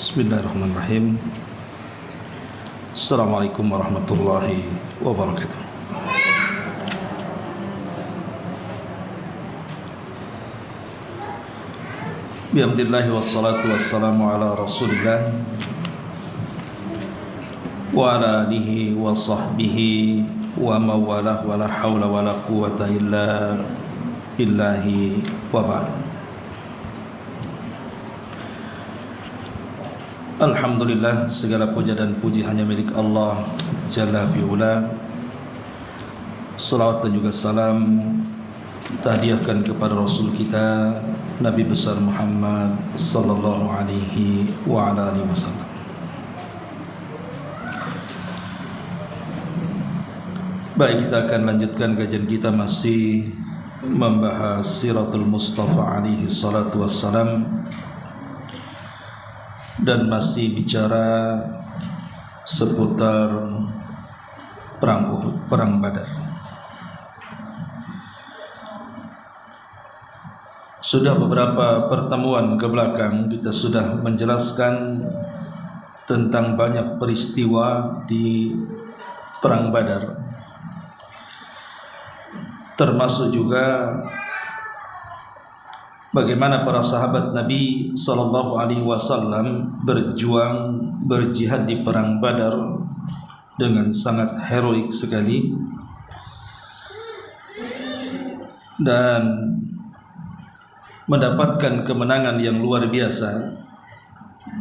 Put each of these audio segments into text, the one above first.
Bismillahirrahmanirrahim. Assalamualaikum warahmatullahi wabarakatuh. Bihamdillahi wassalatu wassalamu ala rasulillah wa ala alihi wa sahbihi wa mawalah wa la hawla wa la quwata illa billahi wa ba'd. Alhamdulillah, segala puja dan puji hanya milik Allah Jalla fi'ula. Salawat dan juga salam tahdiahkan kepada Rasul kita Nabi besar Muhammad sallallahu alaihi wa ala alihi wasallam. Baik, kita akan lanjutkan kajian kita, masih membahas Siratul Mustafa alaihi salatu wassalam, dan masih bicara seputar perang Uhud, perang Badar. Sudah beberapa pertemuan ke belakang kita sudah menjelaskan tentang banyak peristiwa di perang Badar, termasuk juga bagaimana para sahabat Nabi sallallahu alaihi wasallam berjuang, berjihad di perang Badar dengan sangat heroik sekali, dan mendapatkan kemenangan yang luar biasa,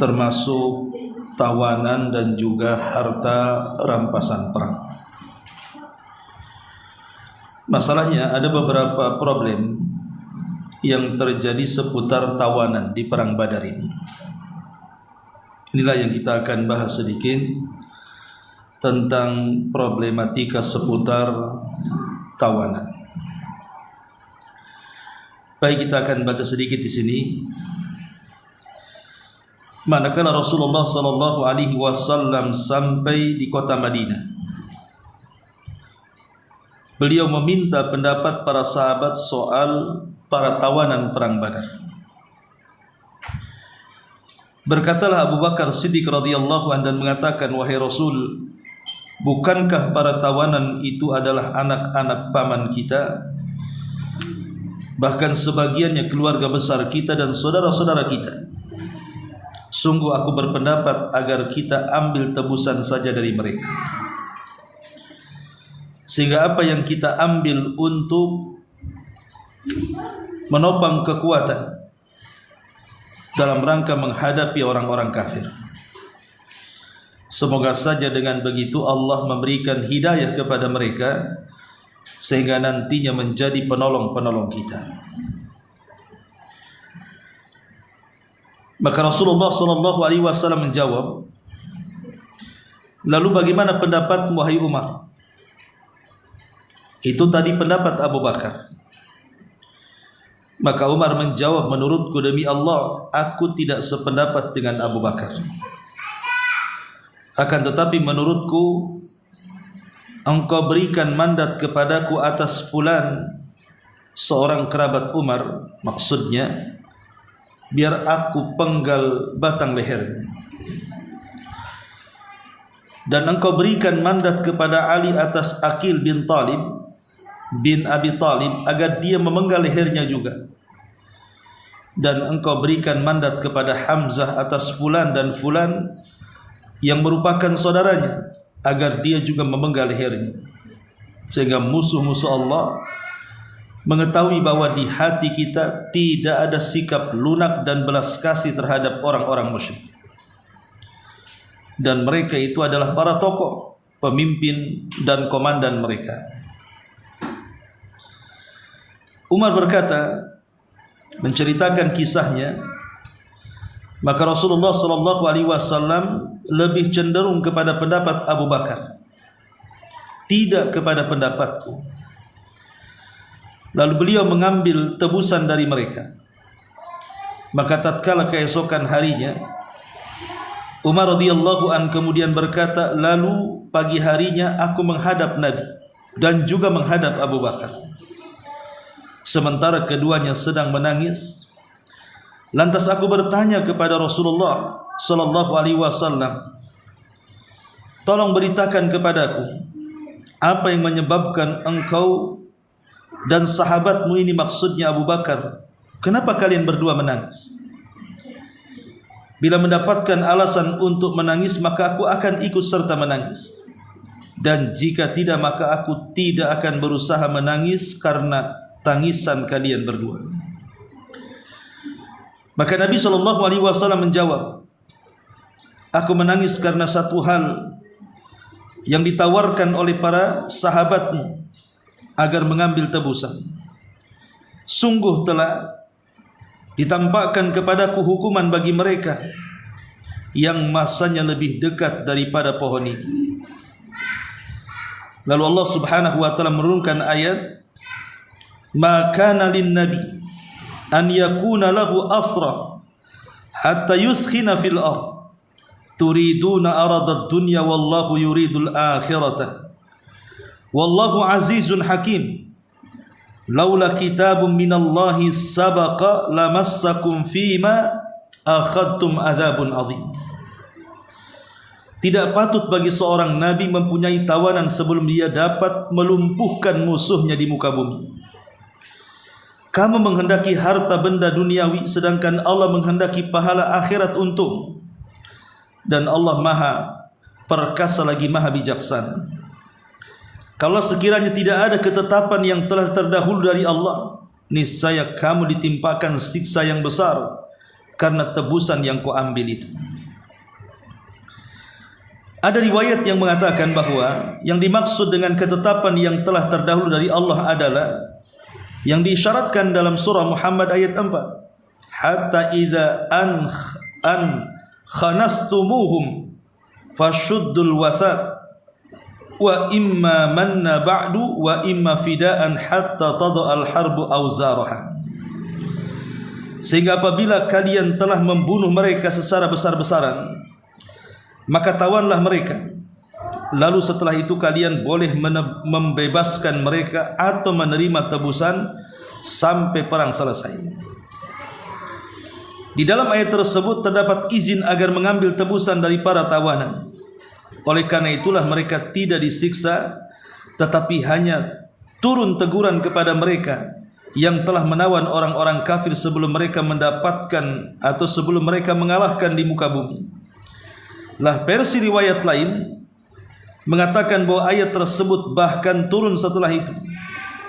termasuk tawanan dan juga harta rampasan perang. Masalahnya ada beberapa problem yang terjadi seputar tawanan di perang Badar ini. Inilah yang kita akan bahas sedikit tentang problematika seputar tawanan. Baik, kita akan baca sedikit di sini. Manakala Rasulullah sallallahu alaihi wasallam sampai di kota Madinah, beliau meminta pendapat para sahabat soal para tawanan perang Badar. Berkatalah Abu Bakar Siddiq radhiyallahu anhu dan mengatakan, wahai Rasul, bukankah para tawanan itu adalah anak-anak paman kita? Bahkan sebagiannya keluarga besar kita dan saudara-saudara kita. Sungguh aku berpendapat agar kita ambil tebusan saja dari mereka, sehingga apa yang kita ambil untuk menopang kekuatan dalam rangka menghadapi orang-orang kafir. Semoga saja dengan begitu Allah memberikan hidayah kepada mereka, sehingga nantinya menjadi penolong-penolong kita. Maka Rasulullah sallallahu alaihi wasallam menjawab, lalu bagaimana pendapatmu wahai Umar? Itu tadi pendapat Abu Bakar. Maka Umar menjawab, menurutku demi Allah, aku tidak sependapat dengan Abu Bakar. Akan tetapi menurutku, engkau berikan mandat kepadaku atas fulan, seorang kerabat Umar, maksudnya biar aku penggal batang lehernya. Dan engkau berikan mandat kepada Ali atas Aqil bin Talib bin Abi Talib agar dia memenggal lehernya juga. Dan engkau berikan mandat kepada Hamzah atas fulan dan fulan yang merupakan saudaranya agar dia juga memenggal lehernya, sehingga musuh-musuh Allah mengetahui bahwa di hati kita tidak ada sikap lunak dan belas kasih terhadap orang-orang musyrik, dan mereka itu adalah para tokoh, pemimpin dan komandan mereka. Umar berkata, menceritakan kisahnya, maka Rasulullah sallallahu alaihi wasallam lebih cenderung kepada pendapat Abu Bakar, tidak kepada pendapatku. Lalu beliau mengambil tebusan dari mereka. Maka tatkala keesokan harinya, Umar radhiyallahu an kemudian berkata, lalu pagi harinya aku menghadap Nabi dan juga menghadap Abu Bakar, sementara keduanya sedang menangis. Lantas aku bertanya kepada Rasulullah sallallahu alaihi wasallam, tolong beritakan kepadaku apa yang menyebabkan engkau dan sahabatmu ini, maksudnya Abu Bakar, kenapa kalian berdua menangis? Bila mendapatkan alasan untuk menangis, maka aku akan ikut serta menangis. Dan jika tidak, maka aku tidak akan berusaha menangis karena tangisan kalian berdua. Maka Nabi SAW menjawab, aku menangis karena satu hal yang ditawarkan oleh para sahabatmu agar mengambil tebusan. Sungguh telah ditampakkan kepadaku hukuman bagi mereka yang masanya lebih dekat daripada pohon ini. Lalu Allah Subhanahu wa taala menurunkan ayat, "Ma kana lin-nabi an yakuna lahu asra hatta yuskhina fil ardh turiduna arada ad-dunya wallahu yuridul akhirata wallahu azizun hakim laula kitabun minallahi sabaqa lamassakum fima akhadtum adzabun azim." Tidak patut bagi seorang nabi mempunyai tawanan sebelum dia dapat melumpuhkan musuhnya di muka bumi. Kamu menghendaki harta benda duniawi, sedangkan Allah menghendaki pahala akhirat untukmu. Dan Allah Maha perkasa lagi Maha bijaksana. Kalau sekiranya tidak ada ketetapan yang telah terdahulu dari Allah, niscaya kamu ditimpakan siksa yang besar karena tebusan yang kau ambil itu. Ada riwayat yang mengatakan bahwa yang dimaksud dengan ketetapan yang telah terdahulu dari Allah adalah yang diisyaratkan dalam surah Muhammad ayat 4. Hatta idza an khanastumuhum fashuddul wathaq wa imma manna ba'du wa imma fidaan hatta tada'al harbu awzaraha. Sehingga apabila kalian telah membunuh mereka secara besar-besaran, maka tawanlah mereka. Lalu setelah itu kalian boleh membebaskan mereka atau menerima tebusan sampai perang selesai. Di dalam ayat tersebut terdapat izin agar mengambil tebusan dari para tawanan. Oleh karena itulah mereka tidak disiksa, tetapi hanya turun teguran kepada mereka yang telah menawan orang-orang kafir sebelum mereka mendapatkan atau sebelum mereka mengalahkan di muka bumi. Lah versi riwayat lain mengatakan bahwa ayat tersebut bahkan turun setelah itu,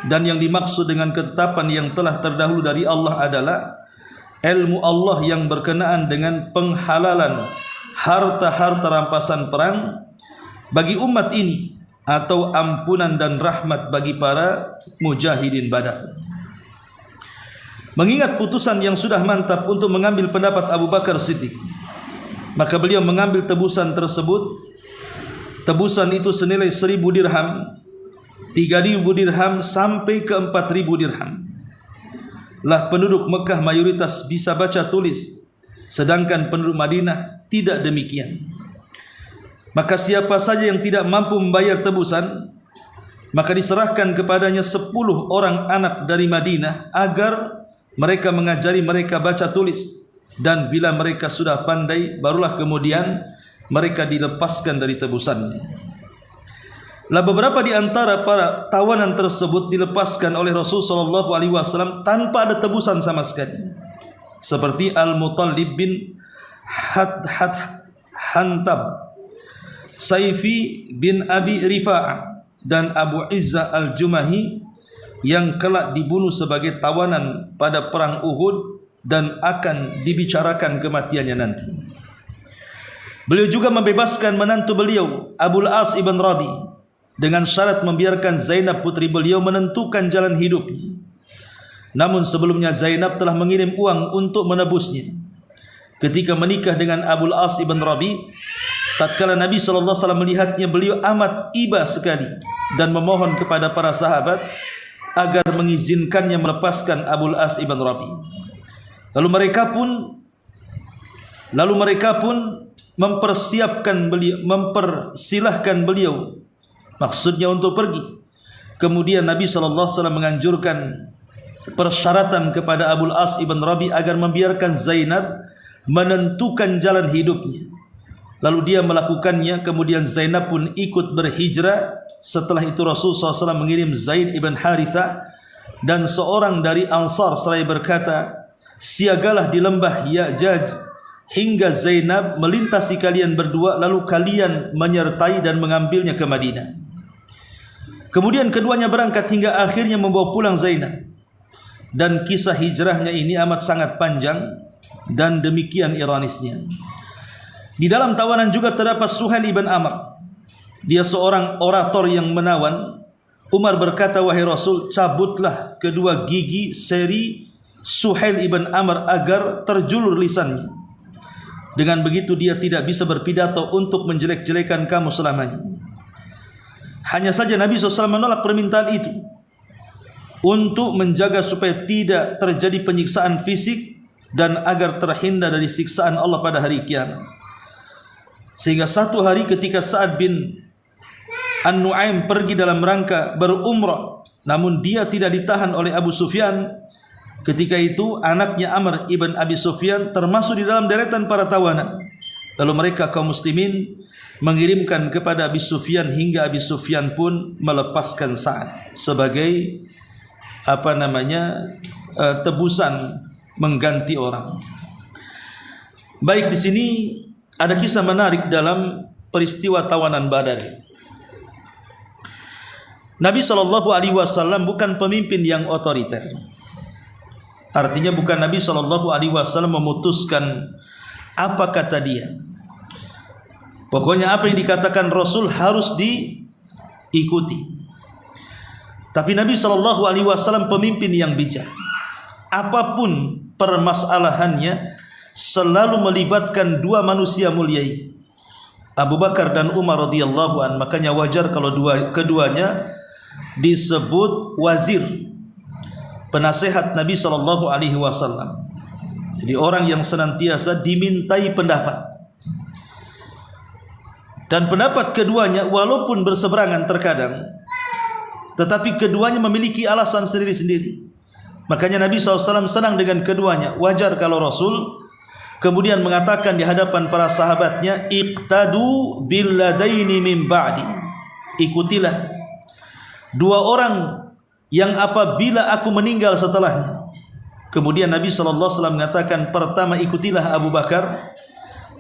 dan yang dimaksud dengan ketetapan yang telah terdahulu dari Allah adalah ilmu Allah yang berkenaan dengan penghalalan harta-harta rampasan perang bagi umat ini, atau ampunan dan rahmat bagi para mujahidin Badar. Mengingat putusan yang sudah mantap untuk mengambil pendapat Abu Bakar Siddiq, maka beliau mengambil tebusan tersebut. Tebusan itu senilai 1.000 dirham, 3.000 dirham sampai ke 4.000 dirham. Lah penduduk Mekah mayoritas bisa baca tulis, sedangkan penduduk Madinah tidak demikian. Maka siapa saja yang tidak mampu membayar tebusan, maka diserahkan kepadanya 10 orang anak dari Madinah agar mereka mengajari mereka baca tulis. Dan bila mereka sudah pandai, barulah kemudian mereka dilepaskan dari tebusannya. Lah beberapa di antara para tawanan tersebut dilepaskan oleh Rasulullah SAW tanpa ada tebusan sama sekali, seperti Al-Muttalib bin Hantab, Saifi bin Abi Rifa'ah, dan Abu Izzah Al-Jumahi yang kelak dibunuh sebagai tawanan pada perang Uhud dan akan dibicarakan kematiannya nanti. Beliau juga membebaskan menantu beliau Abul As ibn Rabi dengan syarat membiarkan Zainab putri beliau menentukan jalan hidupnya. Namun sebelumnya Zainab telah mengirim uang untuk menebusnya. Ketika menikah dengan Abul As ibn Rabi, tatkala Nabi SAW melihatnya, beliau amat iba sekali dan memohon kepada para sahabat agar mengizinkannya melepaskan Abul As ibn Rabi. Lalu mereka pun mempersilahkan beliau, maksudnya untuk pergi. Kemudian Nabi SAW menganjurkan persyaratan kepada Abul As ibn Rabi agar membiarkan Zainab menentukan jalan hidupnya. Lalu dia melakukannya. Kemudian Zainab pun ikut berhijrah. Setelah itu Rasulullah SAW mengirim Zaid ibn Harithah dan seorang dari Ansar seraya berkata, siagalah di lembah Ya'jaj hingga Zainab melintasi kalian berdua, lalu kalian menyertai dan mengambilnya ke Madinah. Kemudian keduanya berangkat hingga akhirnya membawa pulang Zainab. Dan kisah hijrahnya ini amat sangat panjang dan demikian ironisnya. Di dalam tawanan juga terdapat Suhail ibn Amr. Dia seorang orator yang menawan. Umar berkata, wahai Rasul, cabutlah kedua gigi seri Suhail ibn Amr agar terjulur lisannya. Dengan begitu dia tidak bisa berpidato untuk menjelek-jelekan kamu selamanya. Hanya saja Nabi SAW menolak permintaan itu untuk menjaga supaya tidak terjadi penyiksaan fisik dan agar terhindar dari siksaan Allah pada hari kiamat. Sehingga satu hari ketika Sa'ad bin An-Nu'aim pergi dalam rangka berumrah, namun dia tidak ditahan oleh Abu Sufyan. Ketika itu anaknya Amr ibn Abi Sufyan termasuk di dalam deretan para tawanan. Lalu mereka kaum muslimin mengirimkan kepada Abi Sufyan hingga Abi Sufyan pun melepaskan Sa'ad sebagai tebusan mengganti orang. Baik, di sini ada kisah menarik dalam peristiwa tawanan Badar. Nabi SAW bukan pemimpin yang otoriter. Artinya bukan Nabi SAW memutuskan apa kata dia. Pokoknya apa yang dikatakan Rasul harus diikuti. Tapi Nabi SAW pemimpin yang bijak. Apapun permasalahannya selalu melibatkan dua manusia mulia ini, Abu Bakar dan Umar radhiyallahu an. Makanya wajar kalau keduanya disebut wazir, penasehat Nabi SAW. Jadi orang yang senantiasa dimintai pendapat. Dan pendapat keduanya walaupun berseberangan terkadang, tetapi keduanya memiliki alasan sendiri-sendiri. Makanya Nabi SAW senang dengan keduanya. Wajar kalau Rasul kemudian mengatakan di hadapan para sahabatnya, iqtadu billadaini min ba'di. Ikutilah dua orang yang apabila aku meninggal setelahnya. Kemudian Nabi SAW mengatakan, pertama ikutilah Abu Bakar,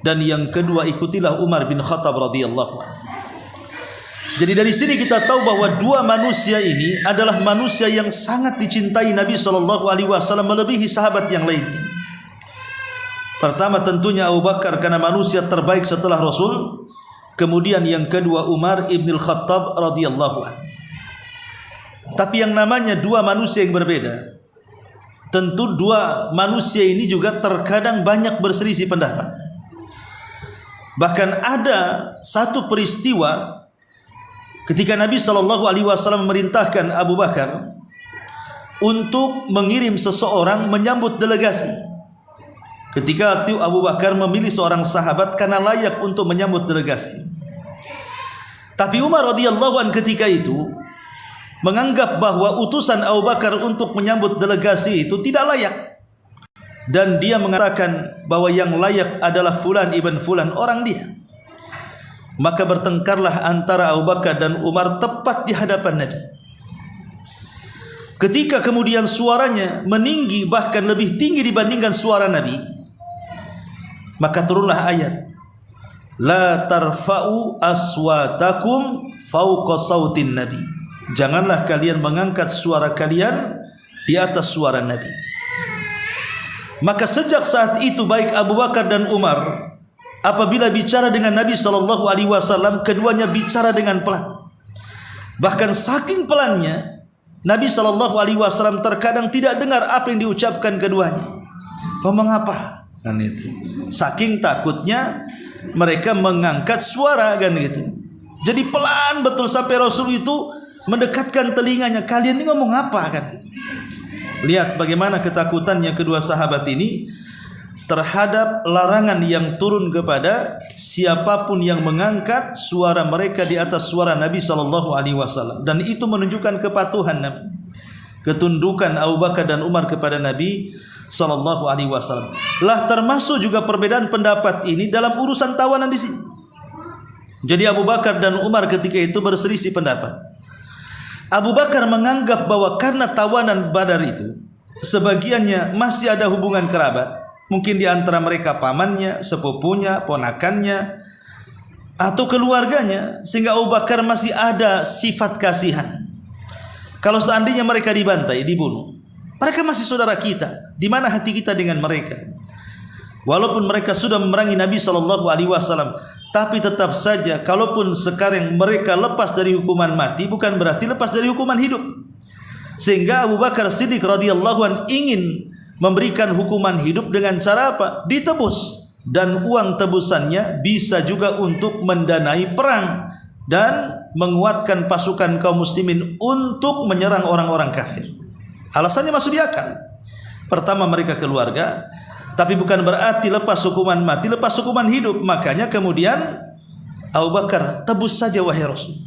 dan yang kedua ikutilah Umar bin Khattab radhiyallahu anhu. Jadi dari sini kita tahu bahwa dua manusia ini adalah manusia yang sangat dicintai Nabi SAW melebihi sahabat yang lainnya. Pertama tentunya Abu Bakar karena manusia terbaik setelah Rasul. Kemudian yang kedua Umar ibn Khattab radhiyallahu anhu. Tapi yang namanya dua manusia yang berbeda, tentu dua manusia ini juga terkadang banyak berselisih pendapat. Bahkan ada satu peristiwa ketika Nabi SAW memerintahkan Abu Bakar untuk mengirim seseorang menyambut delegasi. Ketika itu Abu Bakar memilih seorang sahabat karena layak untuk menyambut delegasi. Tapi Umar radhiyallahu anhu ketika itu menganggap bahwa utusan Abu Bakar untuk menyambut delegasi itu tidak layak. Dan dia mengatakan bahwa yang layak adalah Fulan ibn Fulan, orang dia. Maka bertengkarlah antara Abu Bakar dan Umar tepat di hadapan Nabi. Ketika kemudian suaranya meninggi, bahkan lebih tinggi dibandingkan suara Nabi, maka turunlah ayat, la tarfa'u aswatakum fawqa sautin Nabi. Janganlah kalian mengangkat suara kalian di atas suara Nabi. Maka sejak saat itu baik Abu Bakar dan Umar apabila bicara dengan Nabi SAW, keduanya bicara dengan pelan. Bahkan saking pelannya Nabi SAW terkadang tidak dengar apa yang diucapkan keduanya. Ngomong apa? Kan itu. Saking takutnya mereka mengangkat suara kan gitu. Jadi pelan betul sampai Rasul itu mendekatkan telinganya. Kalian ini ngomong apa kan? Lihat bagaimana ketakutannya kedua sahabat ini terhadap larangan yang turun kepada siapapun yang mengangkat suara mereka di atas suara Nabi SAW. Dan itu menunjukkan kepatuhan Nabi, ketundukan Abu Bakar dan Umar kepada Nabi sallallahu alaihi wasallam. Lah termasuk juga perbedaan pendapat ini dalam urusan tawanan di sini. Jadi Abu Bakar dan Umar ketika itu berselisih pendapat. Abu Bakar menganggap bahwa karena tawanan Badar itu sebagiannya masih ada hubungan kerabat, mungkin di antara mereka pamannya, sepupunya, ponakannya, atau keluarganya, sehingga Abu Bakar masih ada sifat kasihan. Kalau seandainya mereka dibantai, dibunuh, mereka masih saudara kita. Di mana hati kita dengan mereka? Walaupun mereka sudah memerangi Nabi SAW, tapi tetap saja, kalaupun sekarang mereka lepas dari hukuman mati, bukan berarti lepas dari hukuman hidup. Sehingga Abu Bakar Siddiq radhiyallahu anhu ingin memberikan hukuman hidup dengan cara apa? Ditebus. Dan uang tebusannya bisa juga untuk mendanai perang dan menguatkan pasukan kaum muslimin untuk menyerang orang-orang kafir. Alasannya masuk di akal. Pertama, mereka keluarga, tapi bukan berarti lepas hukuman mati, lepas hukuman hidup. Makanya kemudian Abu Bakar, tebus saja wahai Rasul.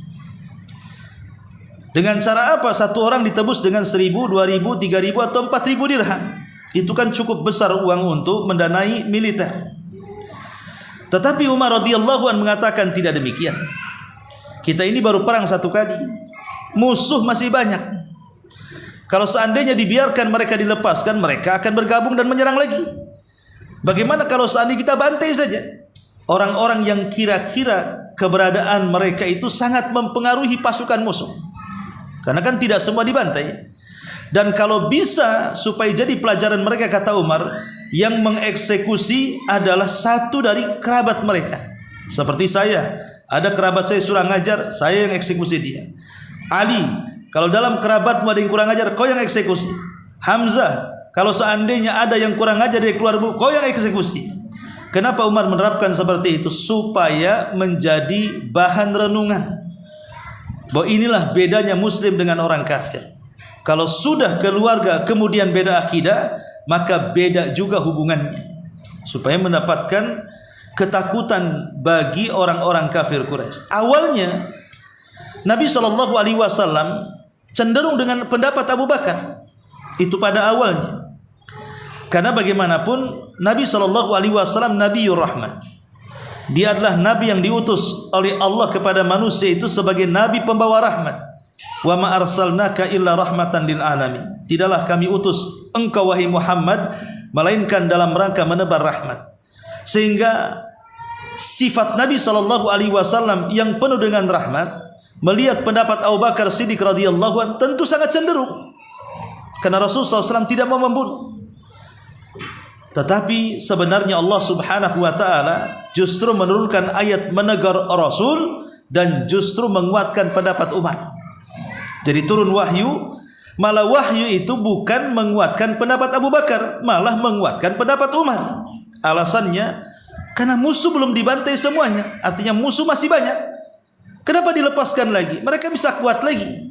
Dengan cara apa? Satu orang ditebus dengan 1.000, 2.000, 3.000 atau 4.000 dirham. Itu kan cukup besar uang untuk mendanai militer. Tetapi Umar radhiyallahu anhu mengatakan tidak demikian. Kita ini baru perang satu kali, musuh masih banyak. Kalau seandainya dibiarkan mereka dilepaskan, mereka akan bergabung dan menyerang lagi. Bagaimana kalau seandainya kita bantai saja orang-orang yang kira-kira keberadaan mereka itu sangat mempengaruhi pasukan musuh? Karena kan tidak semua dibantai. Dan kalau bisa supaya jadi pelajaran mereka, kata Umar, yang mengeksekusi adalah satu dari kerabat mereka. Seperti saya, ada kerabat saya surang ajar, saya yang eksekusi dia. Ali, kalau dalam kerabatmu ada yang kurang ajar, kau yang eksekusi. Hamzah, kalau seandainya ada yang kurang ajar dari keluargamu, kau yang eksekusi. Kenapa Umar menerapkan seperti itu? Supaya menjadi bahan renungan bahwa inilah bedanya muslim dengan orang kafir. Kalau sudah keluarga kemudian beda akidah, maka beda juga hubungannya. Supaya mendapatkan ketakutan bagi orang-orang kafir Quraisy. Awalnya Nabi SAW cenderung dengan pendapat Abu Bakar. Itu pada awalnya. Karena bagaimanapun Nabi SAW Nabiur Rahman. Dia adalah Nabi yang diutus oleh Allah kepada manusia itu sebagai Nabi pembawa rahmat. Wa ma arsalnaka illa rahmatan lil alamin. Tidaklah kami utus engkau wahai Muhammad melainkan dalam rangka menebar rahmat. Sehingga sifat Nabi SAW yang penuh dengan rahmat, melihat pendapat Abu Bakar Siddiq radhiyallahu anhu, tentu sangat cenderung. Karena Rasulullah SAW tidak mau membunuh. Tetapi sebenarnya Allah Subhanahu wa taala justru menurunkan ayat menegur Rasul dan justru menguatkan pendapat Umar. Jadi turun wahyu, malah wahyu itu bukan menguatkan pendapat Abu Bakar, malah menguatkan pendapat Umar. Alasannya karena musuh belum dibantai semuanya, artinya musuh masih banyak. Kenapa dilepaskan lagi? Mereka bisa kuat lagi.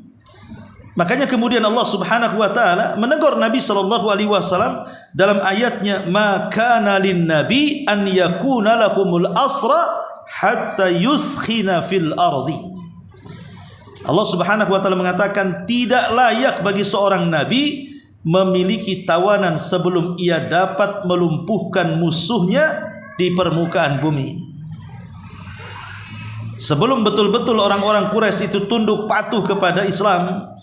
Makanya kemudian Allah Subhanahu wa taala menegur Nabi sallallahu alaihi wasallam dalam ayatnya, "Ma kana lin nabi an yakuna lahumul asra hatta yuskhina fil ardi." Allah Subhanahu wa taala mengatakan tidak layak bagi seorang nabi memiliki tawanan sebelum ia dapat melumpuhkan musuhnya di permukaan bumi. Sebelum betul-betul orang-orang Quraisy itu tunduk patuh kepada Islam,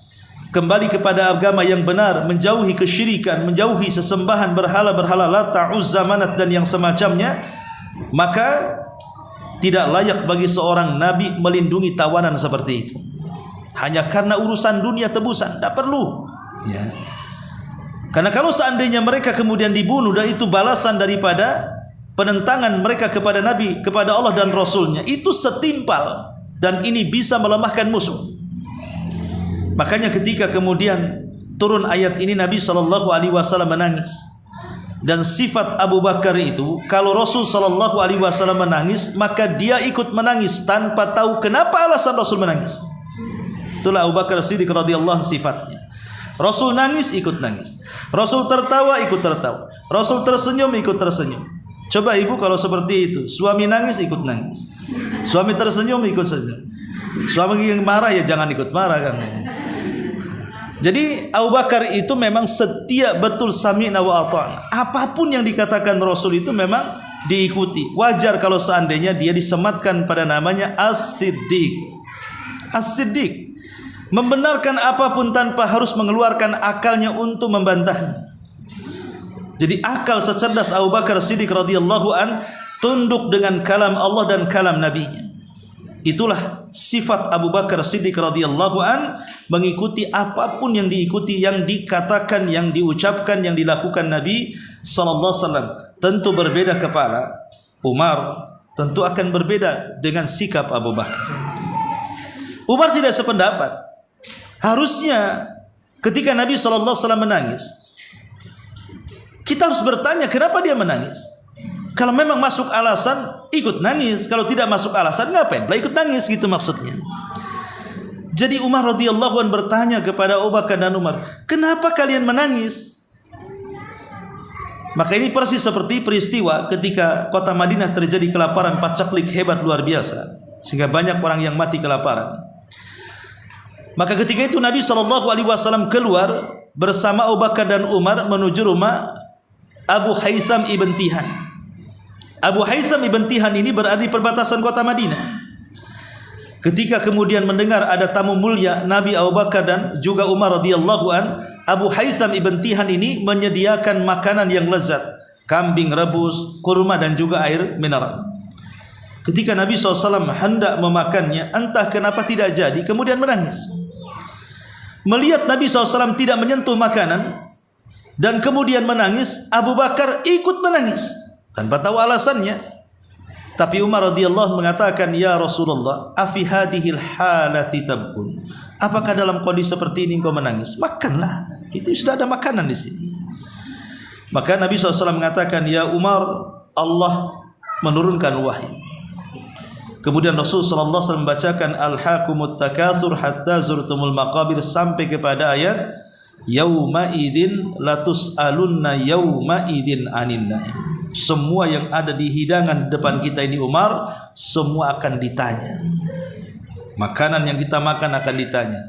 kembali kepada agama yang benar, menjauhi kesyirikan, menjauhi sesembahan berhala-berhala Lata, Uzza, Manat dan yang semacamnya, maka tidak layak bagi seorang nabi melindungi tawanan seperti itu. Hanya karena urusan dunia tebusan, tidak perlu. Ya. Karena kalau seandainya mereka kemudian dibunuh dan itu balasan daripada penentangan mereka kepada Nabi, kepada Allah dan Rasulnya, itu setimpal dan ini bisa melemahkan musuh. Makanya ketika kemudian turun ayat ini, Nabi SAW menangis. Dan sifat Abu Bakar itu, kalau Rasul SAW menangis, maka dia ikut menangis tanpa tahu kenapa alasan Rasul menangis. Itulah Abu Bakar Siddiq radhiyallahu sifatnya. Rasul nangis, ikut nangis. Rasul tertawa, ikut tertawa. Rasul tersenyum, ikut tersenyum. Coba ibu kalau seperti itu, suami nangis, ikut nangis. Suami tersenyum, ikut senyum. Suami yang marah, ya jangan ikut marah kan. Jadi Abu Bakar itu memang setia betul sami'na wa ata'na. Apapun yang dikatakan Rasul itu memang diikuti. Wajar kalau seandainya dia disematkan pada namanya As-Siddiq. As-Siddiq, membenarkan apapun tanpa harus mengeluarkan akalnya untuk membantahnya. Jadi akal secerdas Abu Bakar Siddiq radhiyallahu an tunduk dengan kalam Allah dan kalam Nabi-Nya. Itulah sifat Abu Bakar Siddiq radhiyallahu an, mengikuti apapun yang diikuti, yang dikatakan, yang diucapkan, yang dilakukan Nabi sallallahu alaihi wasallam. Tentu berbeda kepala Umar, tentu akan berbeda dengan sikap Abu Bakar. Umar tidak sependapat. Harusnya ketika Nabi sallallahu alaihi wasallam menangis, kita harus bertanya kenapa dia menangis. Kalau memang masuk alasan, ikut nangis. Kalau tidak masuk alasan, ngapain pula ikut nangis, gitu maksudnya. Jadi Umar radhiyallahu anhu bertanya kepada Abu Bakar dan Umar, kenapa kalian menangis? Maka ini persis seperti peristiwa ketika kota Madinah terjadi kelaparan pacaklik hebat luar biasa, sehingga banyak orang yang mati kelaparan. Maka ketika itu Nabi SAW keluar bersama Abu Bakar dan Umar menuju rumah Abu Haytham ibn Tihan. Abu Haytham ibn Tihan ini berada di perbatasan kota Madinah. Ketika kemudian mendengar ada tamu mulia Nabi Abu Bakar dan juga Umar radhiyallahu an, Abu Haytham ibn Tihan ini menyediakan makanan yang lezat, kambing rebus, kurma dan juga air mineral. Ketika Nabi SAW hendak memakannya, entah kenapa tidak jadi, kemudian menangis. Melihat Nabi SAW tidak menyentuh makanan dan kemudian menangis, Abu Bakar ikut menangis tanpa tahu alasannya. Tapi Umar radhiyallahu mengatakan, ya Rasulullah, afi hadhil halati tabkun. Apakah dalam kondisi seperti ini engkau menangis? Makanlah, kita sudah ada makanan di sini. Maka Nabi SAW mengatakan, ya Umar, Allah menurunkan wahyu. Kemudian Rasulullah SAW membacakan alhaqumut takatsur hatta zurtumul maqabir sampai kepada ayat yauma idzin latus'alunna yauma idzin anin na'im. Semua yang ada di hidangan depan kita ini Umar, semua akan ditanya. Makanan yang kita makan akan ditanya,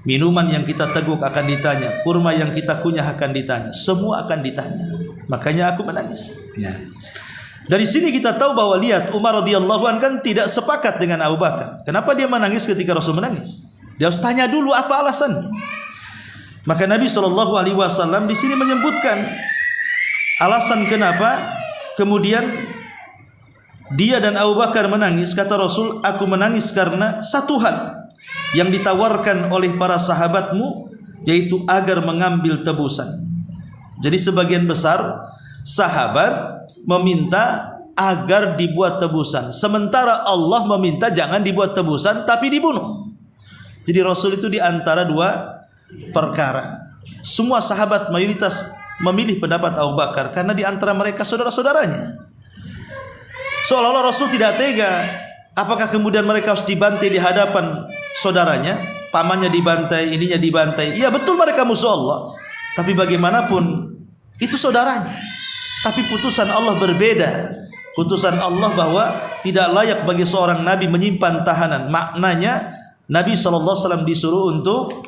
minuman yang kita teguk akan ditanya, kurma yang kita kunyah akan ditanya, semua akan ditanya. Makanya aku menangis. Ya. Dari sini kita tahu bahwa lihat Umar radhiyallahu anhu kan tidak sepakat dengan Abu Bakar. Kenapa dia menangis ketika Rasul menangis? Dia harus tanya dulu apa alasannya. Maka Nabi SAW di sini menyebutkan alasan kenapa kemudian dia dan Abu Bakar menangis. Kata Rasul, aku menangis karena satu hal yang ditawarkan oleh para sahabatmu, yaitu agar mengambil tebusan. Jadi sebagian besar sahabat meminta agar dibuat tebusan, sementara Allah meminta jangan dibuat tebusan tapi dibunuh. Jadi Rasul itu di antara dua perkara. Semua sahabat mayoritas memilih pendapat Abu Bakar karena di antara mereka saudara-saudaranya. Seolah-olah Rasul tidak tega. Apakah kemudian mereka harus dibantai di hadapan saudaranya? Pamannya dibantai, ininya dibantai. Iya betul mereka musuh Allah, tapi bagaimanapun itu saudaranya. Tapi putusan Allah berbeda. Putusan Allah bahwa tidak layak bagi seorang nabi menyimpan tahanan. Maknanya Nabi SAW disuruh untuk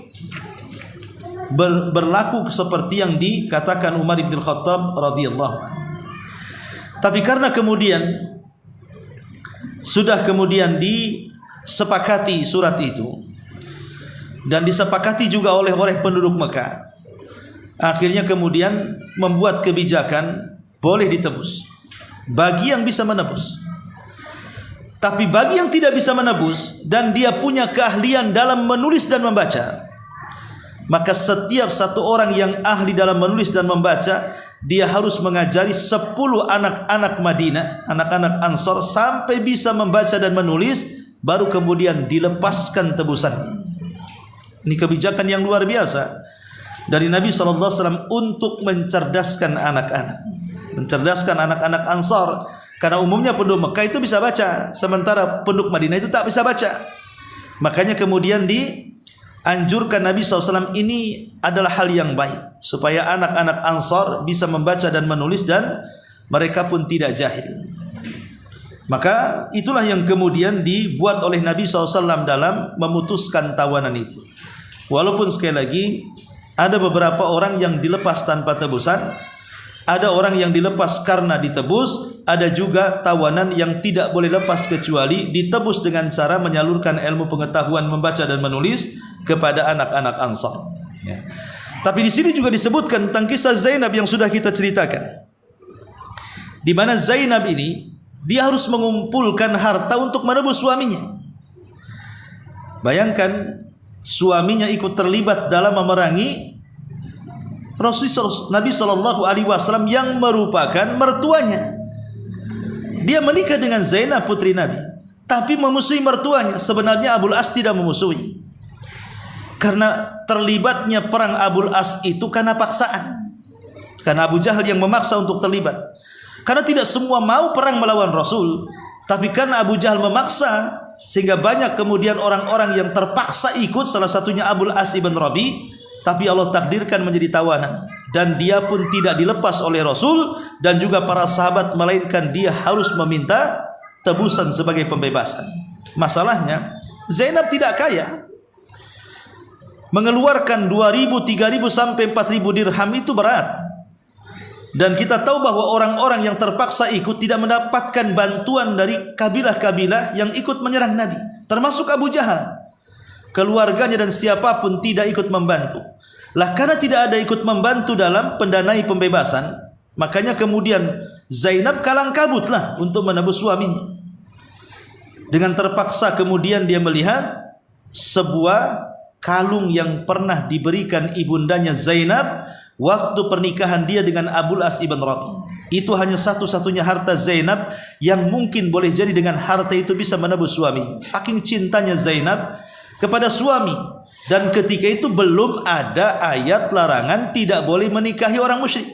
berlaku seperti yang dikatakan Umar bin Khattab radhiyallahu anhu. Tapi karena kemudian sudah kemudian disepakati surat itu dan disepakati juga oleh penduduk Mekah, akhirnya kemudian membuat kebijakan boleh ditebus bagi yang bisa menebus. Tapi bagi yang tidak bisa menebus dan dia punya keahlian dalam menulis dan membaca, maka setiap satu orang yang ahli dalam menulis dan membaca, dia harus mengajari 10 anak-anak Madinah, anak-anak Ansar sampai bisa membaca dan menulis, baru kemudian dilepaskan tebusannya. Ini kebijakan yang luar biasa dari Nabi SAW untuk mencerdaskan anak-anak. Mencerdaskan anak-anak Ansar, karena umumnya penduduk Mekah itu bisa baca, sementara penduduk Madinah itu tak bisa baca. Makanya kemudian dianjurkan Nabi SAW, ini adalah hal yang baik supaya anak-anak Ansar bisa membaca dan menulis dan mereka pun tidak jahil. Maka itulah yang kemudian dibuat oleh Nabi SAW dalam memutuskan tawanan itu. Walaupun sekali lagi ada beberapa orang yang dilepas tanpa tebusan, ada orang yang dilepas karena ditebus, ada juga tawanan yang tidak boleh lepas kecuali ditebus dengan cara menyalurkan ilmu pengetahuan membaca dan menulis kepada anak-anak Ansar. Ya. Tapi di sini juga disebutkan tentang kisah Zainab yang sudah kita ceritakan, di mana Zainab ini dia harus mengumpulkan harta untuk menebus suaminya. Bayangkan, suaminya ikut terlibat dalam memerangi Nabi Shallallahu Alaihi Wasallam yang merupakan mertuanya. Dia menikah dengan Zainab putri Nabi, tapi memusuhi mertuanya. Sebenarnya Abul As tidak memusuhi, karena terlibatnya perang Abul As itu karena paksaan, karena Abu Jahal yang memaksa untuk terlibat. Karena tidak semua mau perang melawan Rasul, tapi karena Abu Jahal memaksa, sehingga banyak kemudian orang-orang yang terpaksa ikut. Salah satunya Abul As ibn Rabi, tapi Allah takdirkan menjadi tawanan, dan dia pun tidak dilepas oleh Rasul dan juga para sahabat, melainkan dia harus meminta tebusan sebagai pembebasan. Masalahnya Zainab tidak kaya. Mengeluarkan 2.000, 3.000 sampai 4.000 dirham itu berat. Dan kita tahu bahwa orang-orang yang terpaksa ikut tidak mendapatkan bantuan dari kabilah-kabilah yang ikut menyerang Nabi, termasuk Abu Jahal. Keluarganya dan siapapun tidak ikut membantu. Lah karena tidak ada ikut membantu dalam pendanai pembebasan, makanya kemudian Zainab kalang kabutlah untuk menebus suaminya. Dengan terpaksa kemudian dia melihat sebuah kalung yang pernah diberikan ibundanya Zainab waktu pernikahan dia dengan Abul As ibn Rabi. Itu hanya satu-satunya harta Zainab yang mungkin boleh jadi dengan harta itu bisa menebus suaminya. Saking cintanya Zainab kepada suami. Dan ketika itu belum ada ayat larangan tidak boleh menikahi orang musyrik.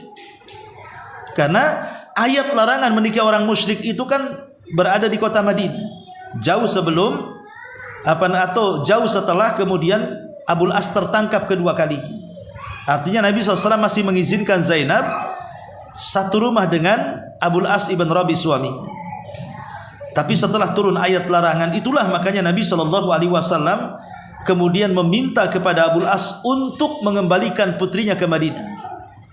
Karena ayat larangan menikahi orang musyrik itu kan berada di kota Madinah, jauh sebelum atau jauh setelah kemudian Abul As tertangkap kedua kalinya. Artinya Nabi SAW masih mengizinkan Zainab satu rumah dengan Abul As ibn Rabi suaminya. Tapi setelah turun ayat larangan itulah makanya Nabi SAW kemudian meminta kepada Abul As untuk mengembalikan putrinya ke Madinah,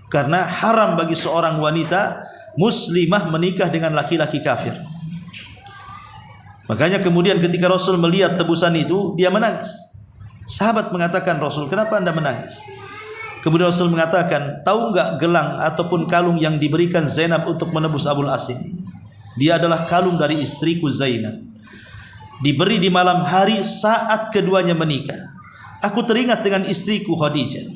karena haram bagi seorang wanita muslimah menikah dengan laki-laki kafir. Makanya kemudian ketika Rasul melihat tebusan itu, dia menangis. Sahabat mengatakan, Rasul, kenapa anda menangis? Kemudian Rasul mengatakan, tahu enggak gelang ataupun kalung yang diberikan Zainab untuk menebus Abul As ini? Dia adalah kalung dari istriku Zainab, diberi di malam hari saat keduanya menikah. Aku teringat dengan istriku Khadijah.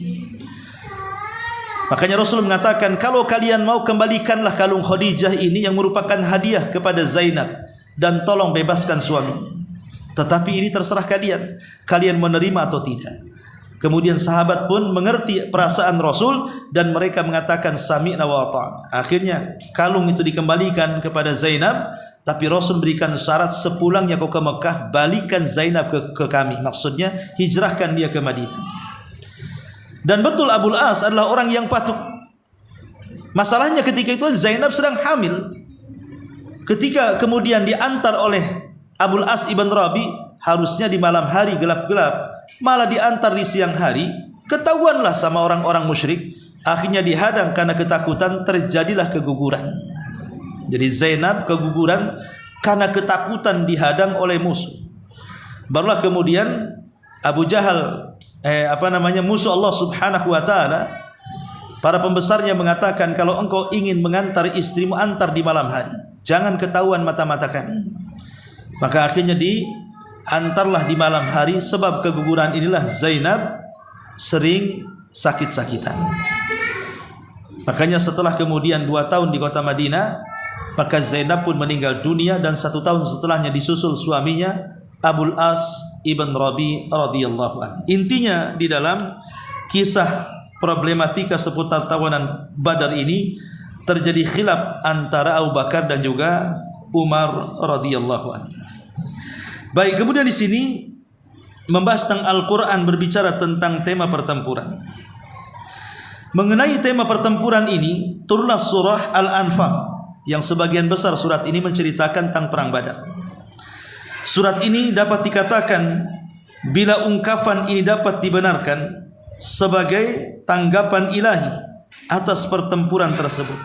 Makanya Rasul mengatakan, kalau kalian mau, kembalikanlah kalung Khadijah ini yang merupakan hadiah kepada Zainab, dan tolong bebaskan suaminya. Tetapi ini terserah kalian, kalian menerima atau tidak. Kemudian sahabat pun mengerti perasaan Rasul dan mereka mengatakan sami'na wa ata'na. Akhirnya kalung itu dikembalikan kepada Zainab, tapi Rasul berikan syarat, sepulangnya kau ke Mekah, balikan Zainab ke kami. Maksudnya hijrahkan dia ke Madinah. Dan betul Abul As adalah orang yang patuh. Masalahnya ketika itu Zainab sedang hamil. Ketika kemudian diantar oleh Abul As ibn Rabi, harusnya di malam hari gelap-gelap, malah diantar di siang hari. Ketahuanlah sama orang-orang musyrik. Akhirnya dihadang karena ketakutan, terjadilah keguguran. Jadi Zainab keguguran karena ketakutan dihadang oleh musuh. Barulah kemudian Abu Jahal musuh Allah Subhanahu wa taala, para pembesarnya mengatakan, kalau engkau ingin mengantar istrimu, antar di malam hari, jangan ketahuan mata-mata kami. Maka akhirnya diantarlah di malam hari. Sebab keguguran inilah Zainab sering sakit-sakitan. Makanya setelah kemudian 2 tahun di kota Madinah, maka Zainab pun meninggal dunia, dan 1 tahun setelahnya disusul suaminya Abul As ibn Rabi radhiyallahu anhu. Intinya di dalam kisah problematika seputar tawanan Badar ini terjadi khilaf antara Abu Bakar dan juga Umar radhiyallahu anhu. Baik, kemudian di sini membahas tentang Al-Quran, berbicara tentang tema pertempuran. Mengenai tema pertempuran ini turunlah surah Al-Anfal, yang sebagian besar surat ini menceritakan tentang perang Badar. Surat ini dapat dikatakan bila ungkapan ini dapat dibenarkan sebagai tanggapan ilahi atas pertempuran tersebut.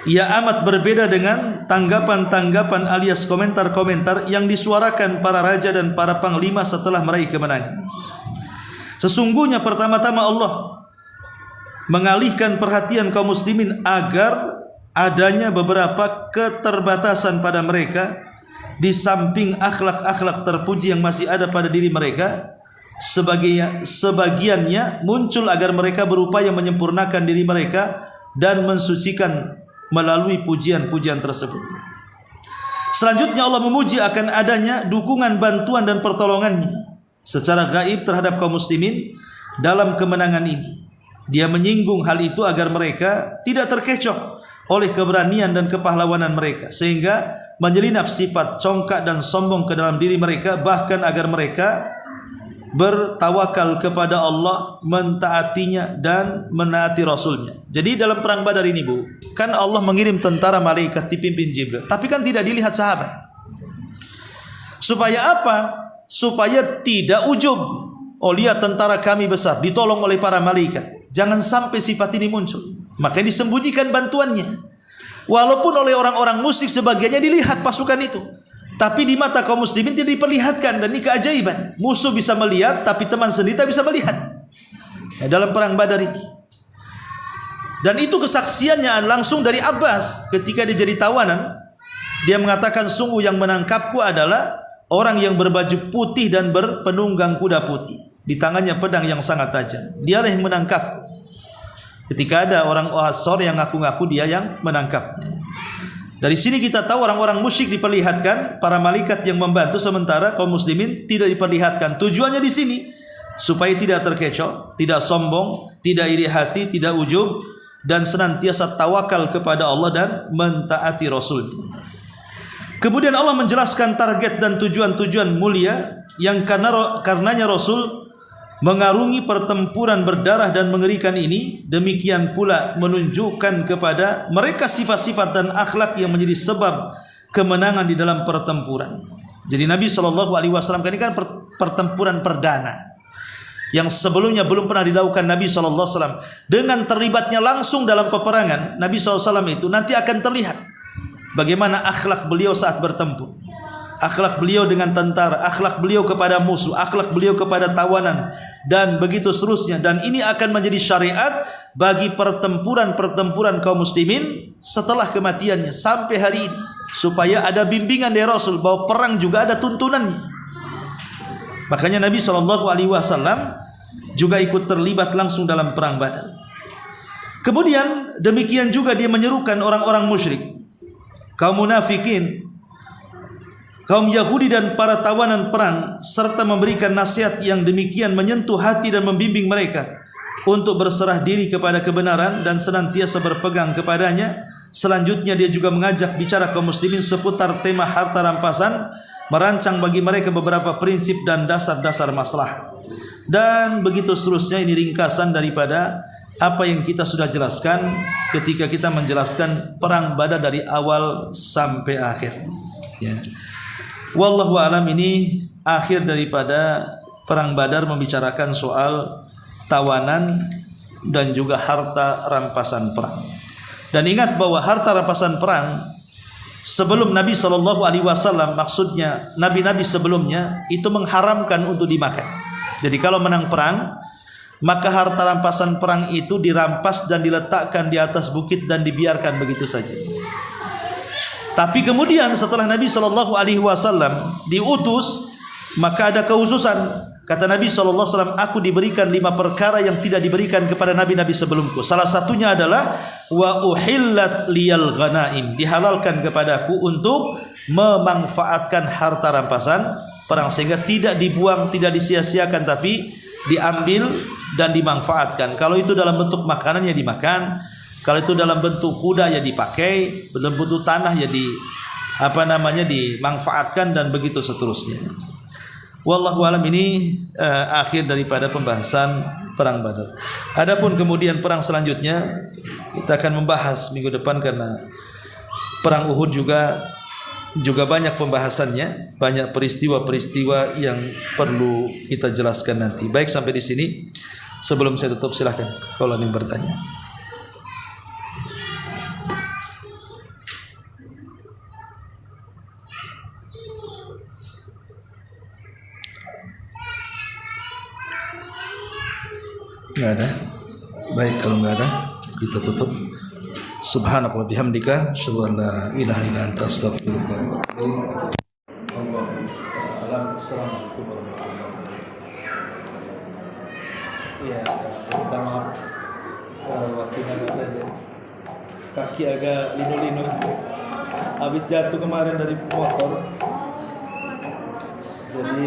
Ia amat berbeda dengan tanggapan-tanggapan alias komentar-komentar yang disuarakan para raja dan para panglima setelah meraih kemenangan. Sesungguhnya pertama-tama Allah mengalihkan perhatian kaum muslimin agar adanya beberapa keterbatasan pada mereka di samping akhlak-akhlak terpuji yang masih ada pada diri mereka. Sebagiannya muncul agar mereka berupaya menyempurnakan diri mereka dan mensucikan melalui pujian-pujian tersebut. Selanjutnya Allah memuji akan adanya dukungan, bantuan dan pertolongannya secara gaib terhadap kaum muslimin dalam kemenangan ini. Dia menyinggung hal itu agar mereka tidak terkecoh oleh keberanian dan kepahlawanan mereka, sehingga menyelinap sifat congkak dan sombong ke dalam diri mereka, bahkan agar mereka bertawakal kepada Allah, mentaatinya dan menaati Rasulnya. Jadi dalam perang Badar ini, Bu, kan Allah mengirim tentara malaikat dipimpin Jibril, tapi kan tidak dilihat sahabat. Supaya apa? Supaya tidak ujub. Oh, lihat tentara kami besar, ditolong oleh para malaikat. Jangan sampai sifat ini muncul. Makanya disembunyikan bantuannya. Walaupun oleh orang-orang musyrik sebagiannya dilihat pasukan itu, tapi di mata kaum muslimin tidak diperlihatkan. Dan ini keajaiban. Musuh bisa melihat, tapi teman sendiri tak bisa melihat. Dalam perang Badar ini. Dan itu kesaksiannya langsung dari Abbas. Ketika dia jadi tawanan, dia mengatakan, sungguh yang menangkapku adalah orang yang berbaju putih dan berpenunggang kuda putih. Di tangannya pedang yang sangat tajam. Dialah yang menangkapku. Ketika ada orang Ansor yang ngaku-ngaku dia yang menangkapnya. Dari sini kita tahu orang-orang musyrik diperlihatkan, para malaikat yang membantu, sementara kaum muslimin tidak diperlihatkan. Tujuannya di sini supaya tidak terkecoh, tidak sombong, tidak iri hati, tidak ujub, dan senantiasa tawakal kepada Allah dan mentaati Rasul. Kemudian Allah menjelaskan target dan tujuan-tujuan mulia yang karenanya Rasul mengarungi pertempuran berdarah dan mengerikan ini. Demikian pula menunjukkan kepada mereka sifat-sifat dan akhlak yang menjadi sebab kemenangan di dalam pertempuran. Jadi Nabi SAW ini kan pertempuran perdana yang sebelumnya belum pernah dilakukan Nabi SAW. Dengan terlibatnya langsung dalam peperangan Nabi SAW itu, nanti akan terlihat bagaimana akhlak beliau saat bertempur. Akhlak beliau dengan tentara, akhlak beliau kepada musuh, akhlak beliau kepada tawanan, dan begitu seterusnya. Dan ini akan menjadi syariat bagi pertempuran-pertempuran kaum muslimin setelah kematiannya sampai hari ini, supaya ada bimbingan dari Rasul bahwa perang juga ada tuntunannya. Makanya Nabi SAW juga ikut terlibat langsung dalam perang Badar. Kemudian demikian juga dia menyerukan orang-orang musyrik, kaum munafikin, kaum Yahudi dan para tawanan perang, serta memberikan nasihat yang demikian menyentuh hati dan membimbing mereka untuk berserah diri kepada kebenaran dan senantiasa berpegang kepadanya. Selanjutnya dia juga mengajak bicara kaum muslimin seputar tema harta rampasan, merancang bagi mereka beberapa prinsip dan dasar-dasar maslahat. Dan begitu seterusnya. Ini ringkasan daripada apa yang kita sudah jelaskan ketika kita menjelaskan perang Badar dari awal sampai akhir. Ya. Wallahu a'lam. Ini akhir daripada perang Badar, membicarakan soal tawanan dan juga harta rampasan perang. Dan ingat bahwa harta rampasan perang sebelum Nabi SAW, maksudnya nabi-nabi sebelumnya, itu mengharamkan untuk dimakan. Jadi kalau menang perang, maka harta rampasan perang itu dirampas dan diletakkan di atas bukit dan dibiarkan begitu saja. Tapi kemudian setelah Nabi SAW diutus, maka ada kekhususan. Kata Nabi SAW, aku diberikan 5 perkara yang tidak diberikan kepada nabi-nabi sebelumku. Salah satunya adalah wa uhillat liyal ghanaim, dihalalkan kepadaku untuk memanfaatkan harta rampasan perang, sehingga tidak dibuang, tidak disia-siakan, tapi diambil dan dimanfaatkan. Kalau itu dalam bentuk makanan ya dimakan, kalau itu dalam bentuk kuda ya dipakai, dalam bentuk tanah ya dimanfaatkan, dan begitu seterusnya. Wallahu alam. Ini akhir daripada pembahasan perang Badar. Adapun kemudian perang selanjutnya kita akan membahas minggu depan, karena perang Uhud juga juga banyak pembahasannya, banyak peristiwa-peristiwa yang perlu kita jelaskan nanti. Baik, sampai di sini. Sebelum saya tutup, silahkan kalau ada yang bertanya. Nggak ada. Baik, kalau nggak ada, kita tutup. Subhanaka wa bihamdika, asyhadu an la ilaha illa anta, astaghfiruka wa atubu ilaik. Assalamualaikum warahmatullahi wabarakatuh. Iya, saya minta maaf. Waktunya nggak ada. Kaki agak linu-linu. Habis jatuh kemarin dari motor. Jadi